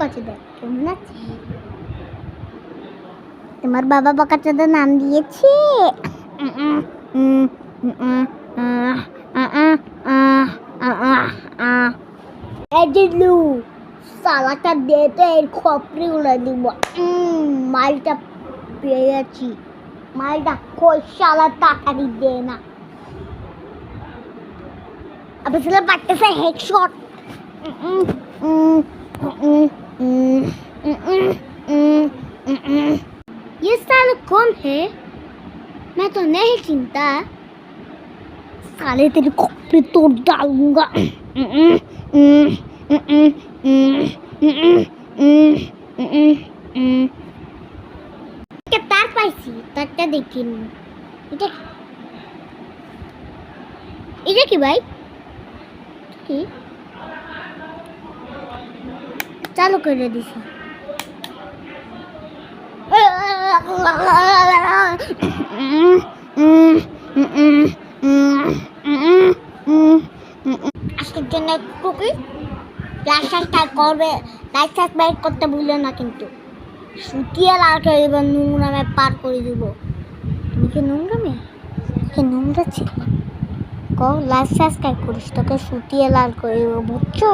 কচুদা কেমন আছিস? তোমার বাবা বকাচোদা নাম দিয়েছে। এডিলু সালাটা দিয়ে তো এর খপরি উড়ে দিব। মালটা পেয়েছি, মালটা কই শালা তাড়াতাড়ি দে না। अब इसलिए पट्टे से हेडशॉट। ये साले कौन है? मैं तो नहीं चिंता। साले तेरी खोपड़ी तोड़ डालूंगा। तार पाइसी तारটা দেখিনি। এটা কি ভাই? কি চালু করে দিছি। আজকের জন্য কুকি লাইসেন্সটা করবে, লাইসেন্স বের করতে ভুলে না কিন্তু। সুটিয়ে লালকে এবার নোংরামে পার করে দিব। তুমি কি নোংরামে? কি নোংরা ছিল? লাইসেন্স কাজ করিস তোকে সুটিয়ে লাল করে দিব, বুঝছো?